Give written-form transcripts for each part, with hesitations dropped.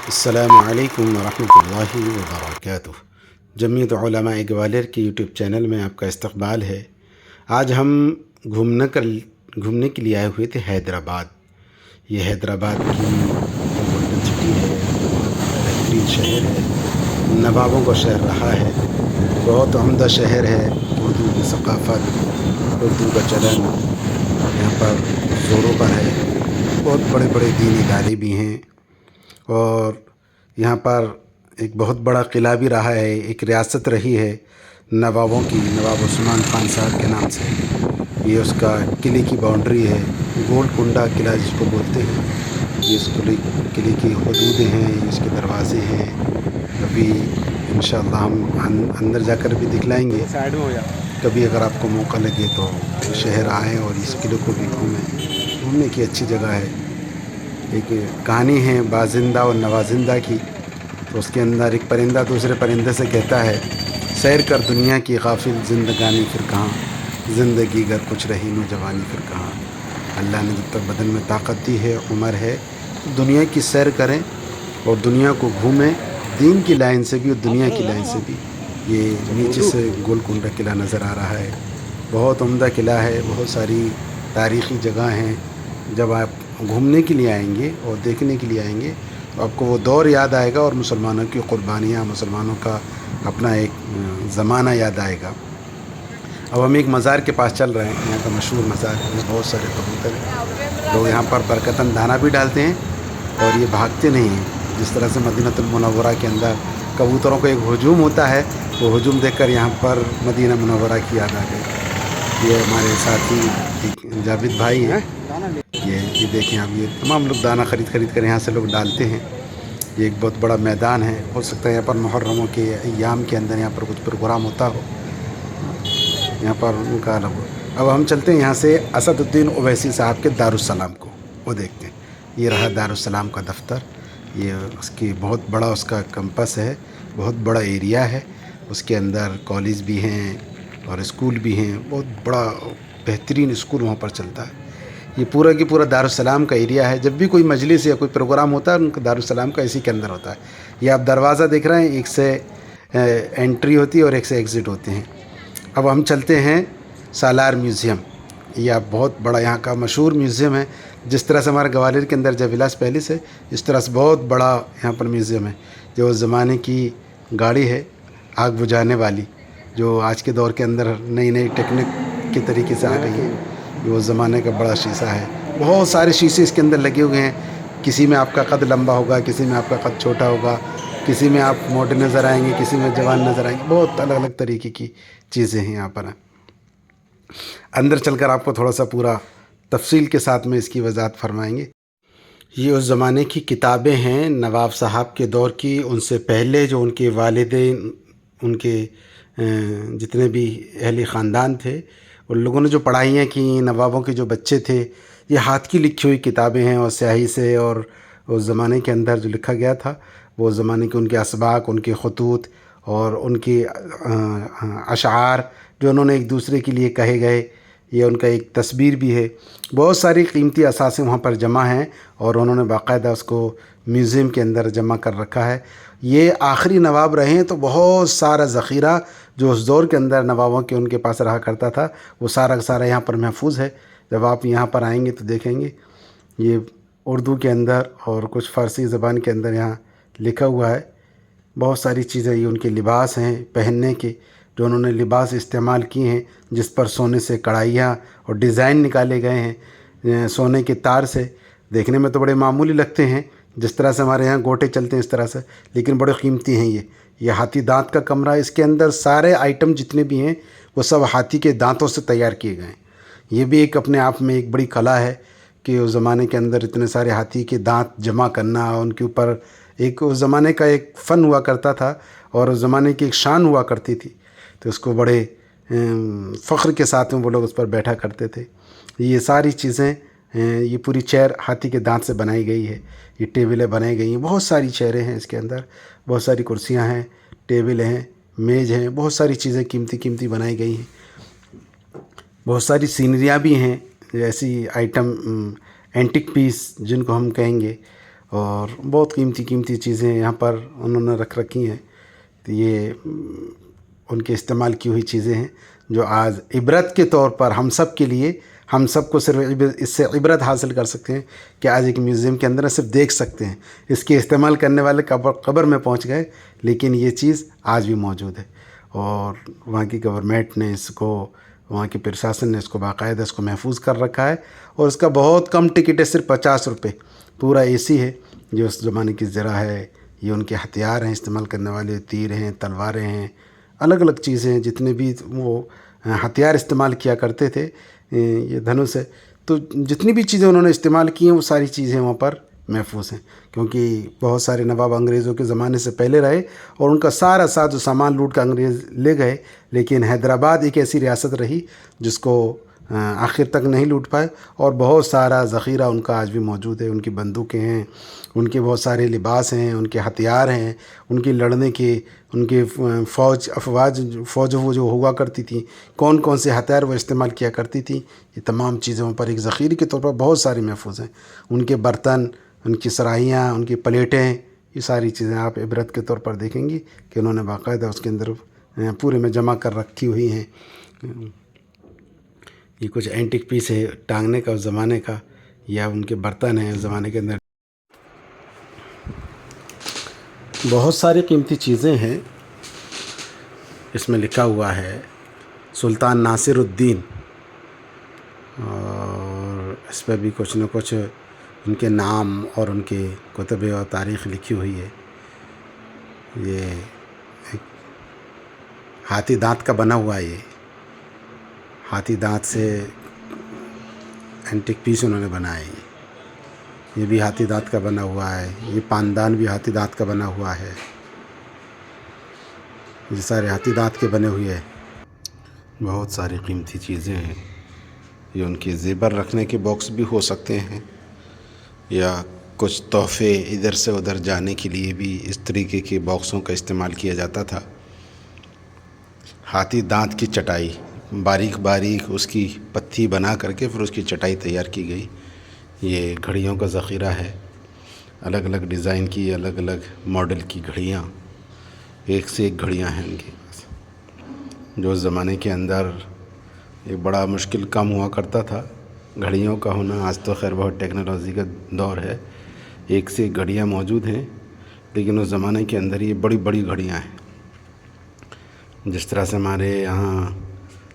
السلام علیکم ورحمۃ اللہ وبرکاتہ۔ جمعیت علماء گوالر کے یوٹیوب چینل میں آپ کا استقبال ہے۔ آج ہم گھومنے کے لیے آئے ہوئے تھے حیدرآباد۔ یہ حیدرآباد کی گولڈن سٹی ہے، بہت بہترین شہر ہے، نوابوں کا شہر رہا ہے، بہت عمدہ شہر ہے۔ اردو کی ثقافت، اردو کا چلن یہاں پر زوروں پر ہے۔ بہت بڑے بڑے دینی ادارے بھی ہیں، اور یہاں پر ایک بہت بڑا قلعہ بھی رہا ہے، ایک ریاست رہی ہے نوابوں کی، نواب عثمان خان صاحب کے نام سے۔ یہ اس کا قلعے کی باؤنڈری ہے، گول کنڈا قلعہ جس کو بولتے ہیں۔ یہ اس قلعے کی حدودیں ہیں، یہ اس کے دروازے ہیں۔ ابھی انشاءاللہ ہم اندر جا کر بھی دکھلائیں گے۔ کبھی اگر آپ کو موقع لگے تو شہر آئیں اور اس قلعے کو بھی گھومیں۔ گھومنے کی اچھی جگہ ہے۔ ایک کہانی ہے بازندہ اور نوازندہ کی، تو اس کے اندر ایک پرندہ دوسرے پرندے سے کہتا ہے، سیر کر دنیا کی غافل زندگانی پھر کہاں، زندگی گر کچھ رہی نوجوانی پھر کہاں۔ اللہ نے جب تک بدن میں طاقت دی ہے، عمر ہے، تو دنیا کی سیر کریں اور دنیا کو گھومیں، دین کی لائن سے بھی اور دنیا کی لائن سے بھی۔ یہ نیچے سے گول کنڈا قلعہ نظر آ رہا ہے، بہت عمدہ قلعہ ہے، بہت ساری تاریخی جگہ ہیں۔ جب آپ گھومنے کے لیے آئیں گے اور دیکھنے کے لیے آئیں گے تو آپ کو وہ دور یاد آئے گا، اور مسلمانوں کی قربانیاں، مسلمانوں کا اپنا ایک زمانہ یاد آئے گا۔ اب ہم ایک مزار کے پاس چل رہے ہیں، یہاں کا مشہور مزار ہے، بہت سارے کبوتر ہیں۔ لوگ یہاں پر برکتاً دانہ بھی ڈالتے ہیں، اور یہ بھاگتے نہیں ہیں۔ جس طرح سے مدینہ المنورہ کے اندر کبوتروں کا ایک ہجوم ہوتا ہے، وہ ہجوم دیکھ کر یہاں پر مدینہ منورہ کی یاد آ گئی۔ یہ ہمارے ساتھی جاوید بھائی ہیں، یہ دیکھیں آپ، یہ تمام لوگ دانہ خرید کر یہاں سے لوگ ڈالتے ہیں۔ یہ ایک بہت بڑا میدان ہے، ہو سکتا ہے یہاں پر محرموں کے ایام کے اندر یہاں پر کچھ پروگرام ہوتا ہو، یہاں پر ان کا الگ ہو۔ اب ہم چلتے ہیں یہاں سے اسد الدین اویسی صاحب کے دارالسلام کو، وہ دیکھتے ہیں۔ یہ رہا دارالسلام کا دفتر، یہ اس کی بہت بڑا اس کا کمپس ہے، بہت بڑا ایریا ہے۔ اس کے اندر کالج بھی ہیں اور اسکول بھی ہیں، بہت بڑا بہترین اسکول وہاں پر چلتا ہے۔ یہ پورا کی پورا دارالسلام کا ایریا ہے۔ جب بھی کوئی مجلس یا کوئی پروگرام ہوتا ہے، ان کا دارالسلام کا اسی کے اندر ہوتا ہے۔ یہ آپ دروازہ دیکھ رہے ہیں، ایک سے انٹری ہوتی ہے اور ایک سے ایگزٹ ہوتے ہیں۔ اب ہم چلتے ہیں سالار میوزیم۔ یہ آپ بہت بڑا یہاں کا مشہور میوزیم ہے۔ جس طرح سے ہمارے گوالر کے اندر جب ولاس پیلس ہے، اس طرح سے بہت بڑا یہاں پر میوزیم ہے۔ جو اس زمانے کی گاڑی ہے آگ بجھانے والی، جو آج کے دور کے اندر نئی نئی ٹیکنک کے طریقے سے آ گئی ہے، یہ وہ زمانے کا بڑا شیشہ ہے۔ بہت سارے شیشے اس کے اندر لگے ہوئے ہیں۔ کسی میں آپ کا قد لمبا ہوگا، کسی میں آپ کا قد چھوٹا ہوگا، کسی میں آپ موٹے نظر آئیں گے، کسی میں جوان نظر آئیں گے۔ بہت الگ الگ طریقے کی چیزیں ہیں یہاں پر۔ اندر چل کر آپ کو تھوڑا سا پورا تفصیل کے ساتھ میں اس کی وضاحت فرمائیں گے۔ یہ اس زمانے کی کتابیں ہیں، نواب صاحب کے دور کی، ان سے پہلے جو ان کے والدین، ان کے جتنے بھی اہل خاندان تھے، ان لوگوں نے جو پڑھائیاں کیں، نوابوں کے جو بچے تھے، یہ ہاتھ کی لکھی ہوئی کتابیں ہیں، اور سیاہی سے، اور اس زمانے کے اندر جو لکھا گیا تھا، وہ زمانے کے ان کے اسباق، ان کے خطوط اور ان کے اشعار جو انہوں نے ایک دوسرے کے لیے کہے گئے، یہ ان کا ایک تصویر بھی ہے۔ بہت ساری قیمتی اثاثے وہاں پر جمع ہیں، اور انہوں نے باقاعدہ اس کو میوزیم کے اندر جمع کر رکھا ہے۔ یہ آخری نواب رہے ہیں، تو بہت سارا ذخیرہ جو اس دور کے اندر نوابوں کے ان کے پاس رہا کرتا تھا، وہ سارا کا سارا یہاں پر محفوظ ہے۔ جب آپ یہاں پر آئیں گے تو دیکھیں گے، یہ اردو کے اندر اور کچھ فارسی زبان کے اندر یہاں لکھا ہوا ہے۔ بہت ساری چیزیں، یہ ان کے لباس ہیں پہننے کے، جو انہوں نے لباس استعمال کیے ہیں، جس پر سونے سے کڑھائیاں اور ڈیزائن نکالے گئے ہیں سونے کے تار سے۔ دیکھنے میں تو بڑے معمولی لگتے ہیں، جس طرح سے ہمارے یہاں گوٹے چلتے ہیں اس طرح سے، لیکن بڑے قیمتی ہیں۔ یہ ہاتھی دانت کا کمرہ ہے، اس کے اندر سارے آئٹم جتنے بھی ہیں وہ سب ہاتھی کے دانتوں سے تیار کیے گئے ہیں۔ یہ بھی ایک اپنے آپ میں ایک بڑی کلا ہے کہ اس زمانے کے اندر اتنے سارے ہاتھی کے دانت جمع کرنا، ان کے اوپر ایک اس زمانے کا ایک فن ہوا کرتا تھا، اور اس زمانے کی ایک شان ہوا کرتی تھی، تو اس کو بڑے فخر کے ساتھ میں وہ لوگ اس پر بیٹھا کرتے تھے۔ یہ ساری چیزیں، یہ پوری چیئر ہاتھی کے دانت سے بنائی گئی ہے، یہ ٹیبلیں بنائی گئی ہیں، بہت ساری چیئریں ہیں اس کے اندر، بہت ساری کرسیاں ہیں، ٹیبل ہیں، میز ہیں، بہت ساری چیزیں قیمتی قیمتی بنائی گئی ہیں۔ بہت ساری سینریاں بھی ہیں، ایسی آئٹم اینٹک پیس جن کو ہم کہیں گے، اور بہت قیمتی قیمتی چیزیں یہاں پر انہوں نے رکھ رکھی ہیں. تو یہ ان کے استعمال کی ہوئی چیزیں ہیں جو آج عبرت کے طور پر ہم سب کے لیے، ہم سب کو صرف اس سے عبرت حاصل کر سکتے ہیں کہ آج ایک میوزیم کے اندر صرف دیکھ سکتے ہیں. اس کے استعمال کرنے والے قبر میں پہنچ گئے، لیکن یہ چیز آج بھی موجود ہے. اور وہاں کی گورنمنٹ نے اس کو، وہاں کی پرشاسن نے اس کو باقاعدہ اس کو محفوظ کر رکھا ہے. اور اس کا بہت کم ٹکٹ ہے، صرف 50 روپے. پورا اے سی ہے. جو اس زمانے کی زرہ ہے، یہ ان کے ہتھیار ہیں استعمال کرنے والے، تیر ہیں، تلواریں ہیں، الگ الگ چیزیں ہیں. جتنے بھی وہ ہتھیار استعمال کیا کرتے تھے، یہ دھنوش ہے. تو جتنی بھی چیزیں انہوں نے استعمال کی ہیں وہ ساری چیزیں وہاں پر محفوظ ہیں، کیونکہ بہت سارے نواب انگریزوں کے زمانے سے پہلے رہے اور ان کا سارا ساز و سامان لوٹ کر انگریز لے گئے. لیکن حیدرآباد ایک ایسی ریاست رہی جس کو آخر تک نہیں لوٹ پائے، اور بہت سارا ذخیرہ ان کا آج بھی موجود ہے. ان کی بندوقیں ہیں، ان کے بہت سارے لباس ہیں، ان کے ہتھیار ہیں، ان کی لڑنے کے، ان کے فوج وہ جو ہوا کرتی تھی، کون کون سے ہتھیار وہ استعمال کیا کرتی تھی، یہ تمام چیزیں وہاں پر ایک ذخیرے کے طور پر بہت ساری محفوظ ہیں. ان کے برتن، ان کی سرائیاں، ان کی پلیٹیں، یہ ساری چیزیں آپ عبرت کے طور پر دیکھیں گی کہ انہوں نے باقاعدہ اس کے اندر پورے میں جمع کر رکھی ہوئی ہیں. یہ کچھ اینٹک پیس ہے ٹانگنے کا اس زمانے کا، یا ان کے برتن ہیں اس زمانے کے اندر. بہت ساری قیمتی چیزیں ہیں. اس میں لکھا ہوا ہے سلطان ناصر الدین، اور اس پہ بھی کچھ نہ کچھ ان کے نام اور ان کے کتب اور تاریخ لکھی ہوئی ہے. یہ ایک ہاتھی دانت کا بنا ہوا ہے. یہ ہاتھی دانت سے اینٹک پیس انہوں نے بنایا ہے. یہ بھی ہاتھی دانت کا بنا ہوا ہے. یہ پاندان بھی ہاتھی دانت کا بنا ہوا ہے. یہ سارے ہاتھی دانت کے بنے ہوئے ہیں. بہت ساری قیمتی چیزیں ہیں. یہ ان کے زیور رکھنے کے باکس بھی ہو سکتے ہیں، یا کچھ تحفے ادھر سے ادھر جانے کے لیے بھی اس طریقے کے باکسوں کا استعمال کیا جاتا تھا. ہاتھی دانت کی چٹائی، باریک باریک اس کی پتھی بنا کر کے پھر اس کی چٹائی تیار کی گئی. یہ گھڑیوں کا ذخیرہ ہے، الگ الگ ڈیزائن کی، الگ الگ ماڈل کی گھڑیاں، ایک سے ایک گھڑیاں ہیں ان کے پاس. جو اس زمانے کے اندر ایک بڑا مشکل کام ہوا کرتا تھا گھڑیوں کا ہونا. آج تو خیر بہت ٹیکنالوجی کا دور ہے، ایک سے ایک گھڑیاں موجود ہیں، لیکن اس زمانے کے اندر یہ بڑی بڑی گھڑیاں ہیں. جس طرح سے ہمارے یہاں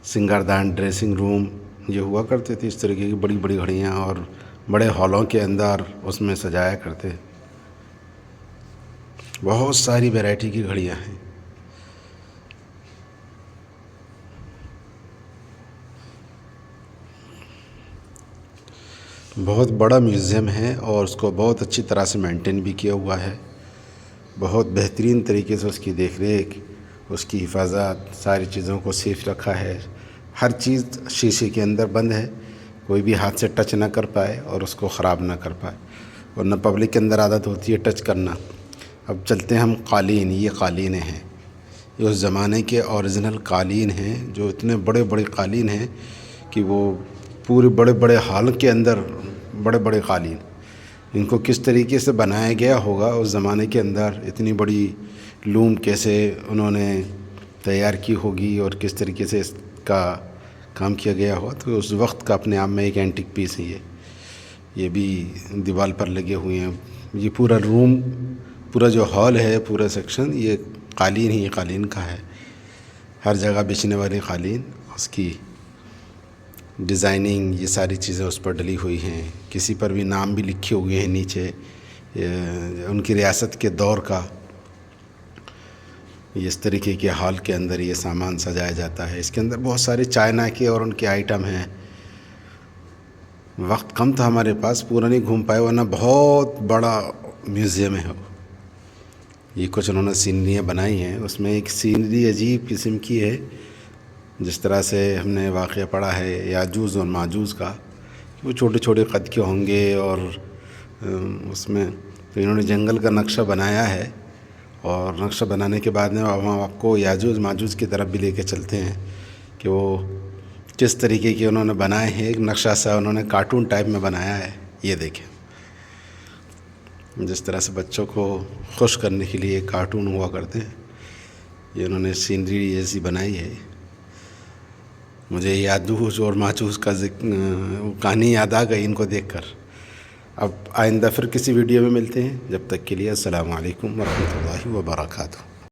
سنگاردان ڈریسنگ روم یہ ہوا کرتے تھے، اس طریقے کی بڑی بڑی گھڑیاں، اور بڑے ہالوں کے اندر اس میں سجایا کرتے. بہت ساری ویرائٹی کی گھڑیاں ہیں. بہت بڑا میوزیم ہے، اور اس کو بہت اچھی طرح سے مینٹین بھی کیا ہوا ہے. بہت بہترین طریقے سے اس کی دیکھ ریکھ، اس کی حفاظت، ساری چیزوں کو سیف رکھا ہے. ہر چیز شیشے کے اندر بند ہے، کوئی بھی ہاتھ سے ٹچ نہ کر پائے اور اس کو خراب نہ کر پائے. ورنہ پبلک کے اندر عادت ہوتی ہے ٹچ کرنا. اب چلتے ہیں ہم قالین. یہ قالینیں ہیں، یہ اس زمانے کے اوریجنل قالین ہیں، جو اتنے بڑے بڑے قالین ہیں کہ وہ پورے بڑے بڑے ہال کے اندر بڑے بڑے قالین. ان کو کس طریقے سے بنایا گیا ہوگا اس زمانے کے اندر، اتنی بڑی لوم کیسے انہوں نے تیار کی ہوگی اور کس طریقے سے اس کا کام کیا گیا ہوا. تو اس وقت کا اپنے آپ میں ایک اینٹک پیس ہے. یہ بھی دیوار پر لگے ہوئے ہیں. یہ پورا روم، پورا جو ہال ہے، پورا سیکشن، یہ قالین ہی قالین کا ہے. ہر جگہ بچھنے والی قالین، اس کی ڈیزائننگ، یہ ساری چیزیں اس پر ڈلی ہوئی ہیں. کسی پر بھی نام بھی لکھے ہوئے ہیں نیچے، ان کی ریاست کے دور کا. اس طریقے کے ہال کے اندر یہ سامان سجایا جاتا ہے. اس کے اندر بہت سارے چائنا کے اور ان کے آئٹم ہیں. وقت کم تھا ہمارے پاس، پورا نہیں گھوم پائے، ورنہ بہت بڑا میوزیم ہے. یہ کچھ انہوں نے سینریاں بنائی ہیں. اس میں ایک سینری عجیب قسم کی ہے، جس طرح سے ہم نے واقعہ پڑھا ہے یاجوج اور ماجوج کا، وہ چھوٹے چھوٹے قد کے ہوں گے. اور اس میں تو انہوں نے جنگل کا نقشہ بنایا ہے، اور نقشہ بنانے کے بعد میں ہم آپ کو یاجوج ماجوج کی طرف بھی لے کے چلتے ہیں کہ وہ کس طریقے کے انہوں نے بنائے ہیں. ایک نقشہ سا انہوں نے کارٹون ٹائپ میں بنایا ہے. یہ دیکھیں، جس طرح سے بچوں کو خوش کرنے کے لیے کارٹون ہوا کرتے ہیں، یہ انہوں نے سینری ایسی بنائی ہے. مجھے یادوش اور ماچوس کا کہانی یاد آ گئی ان کو دیکھ کر. اب آئندہ پھر کسی ویڈیو میں ملتے ہیں، جب تک کے لیے السلام علیکم ورحمۃ اللہ وبرکاتہ.